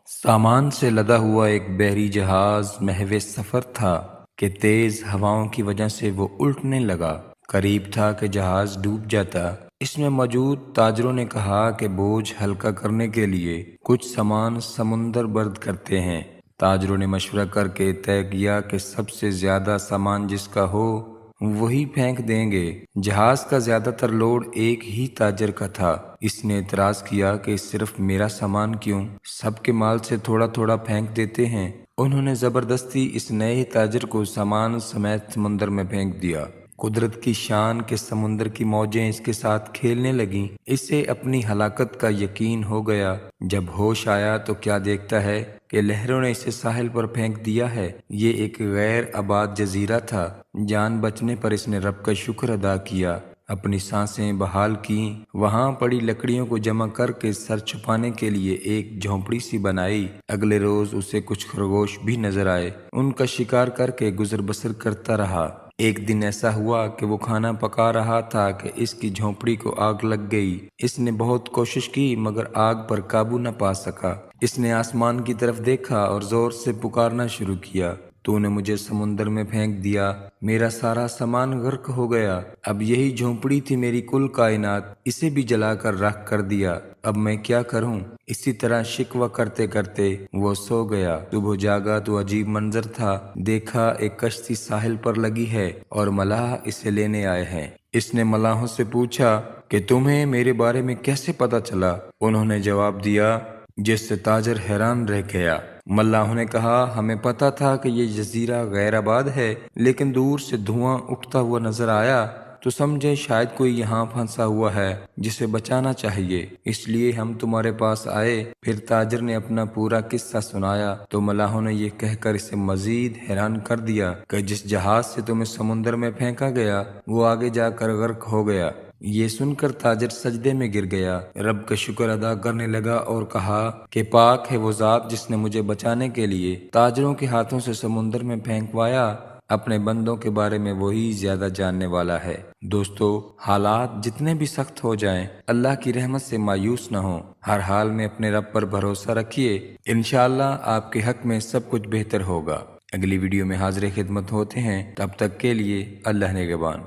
سامان سے لدا ہوا ایک بحری جہاز محو سفر تھا کہ تیز ہواؤں کی وجہ سے وہ الٹنے لگا۔ قریب تھا کہ جہاز ڈوب جاتا۔ اس میں موجود تاجروں نے کہا کہ بوجھ ہلکا کرنے کے لیے کچھ سامان سمندر برد کرتے ہیں۔ تاجروں نے مشورہ کر کے طے کیا کہ سب سے زیادہ سامان جس کا ہو وہی پھینک دیں گے۔ جہاز کا زیادہ تر لوڈ ایک ہی تاجر کا تھا۔ اس نے اعتراض کیا کہ صرف میرا سامان کیوں، سب کے مال سے تھوڑا تھوڑا پھینک دیتے ہیں۔ انہوں نے زبردستی اس نئے تاجر کو سامان سمیت سمندر میں پھینک دیا۔ قدرت کی شان کہ سمندر کی موجیں اس کے ساتھ کھیلنے لگیں۔ اسے اپنی ہلاکت کا یقین ہو گیا۔ جب ہوش آیا تو کیا دیکھتا ہے کہ لہروں نے اسے ساحل پر پھینک دیا ہے۔ یہ ایک غیر آباد جزیرہ تھا۔ جان بچنے پر اس نے رب کا شکر ادا کیا، اپنی سانسیں بحال کیں، وہاں پڑی لکڑیوں کو جمع کر کے سر چھپانے کے لیے ایک جھونپڑی سی بنائی۔ اگلے روز اسے کچھ خرگوش بھی نظر آئے۔ ان کا شکار کر کے گزر بسر کرتا رہا۔ ایک دن ایسا ہوا کہ وہ کھانا پکا رہا تھا کہ اس کی جھونپڑی کو آگ لگ گئی۔ اس نے بہت کوشش کی مگر آگ پر قابو نہ پا سکا۔ اس نے آسمان کی طرف دیکھا اور زور سے پکارنا شروع کیا، تو نے مجھے سمندر میں پھینک دیا، میرا سارا سامان غرق ہو گیا۔ اب یہی جھونپڑی تھی میری کل کائنات، اسے بھی جلا کر راکھ کر دیا۔ اب میں کیا کروں؟ اسی طرح شکوہ کرتے کرتے وہ سو گیا۔ صبح جاگا تو عجیب منظر تھا۔ دیکھا ایک کشتی ساحل پر لگی ہے اور ملاح اسے لینے آئے ہیں۔ اس نے ملاحوں سے پوچھا کہ تمہیں میرے بارے میں کیسے پتا چلا؟ انہوں نے جواب دیا، جس سے تاجر حیران رہ گیا۔ ملاحوں نے کہا، ہمیں پتا تھا کہ یہ جزیرہ غیر آباد ہے، لیکن دور سے دھواں اٹھتا ہوا نظر آیا تو سمجھے شاید کوئی یہاں پھنسا ہوا ہے جسے بچانا چاہیے، اس لیے ہم تمہارے پاس آئے۔ پھر تاجر نے اپنا پورا قصہ سنایا تو ملاحوں نے یہ کہہ کر اسے مزید حیران کر دیا کہ جس جہاز سے تمہیں سمندر میں پھینکا گیا وہ آگے جا کر غرق ہو گیا۔ یہ سن کر تاجر سجدے میں گر گیا، رب کا شکر ادا کرنے لگا اور کہا کہ پاک ہے وہ ذات جس نے مجھے بچانے کے لیے تاجروں کے ہاتھوں سے سمندر میں پھینکوایا۔ اپنے بندوں کے بارے میں وہی زیادہ جاننے والا ہے۔ دوستو، حالات جتنے بھی سخت ہو جائیں، اللہ کی رحمت سے مایوس نہ ہوں۔ ہر حال میں اپنے رب پر بھروسہ رکھیے، انشاءاللہ آپ کے حق میں سب کچھ بہتر ہوگا۔ اگلی ویڈیو میں حاضر خدمت ہوتے ہیں، تب تک کے لیے اللہ نگہبان۔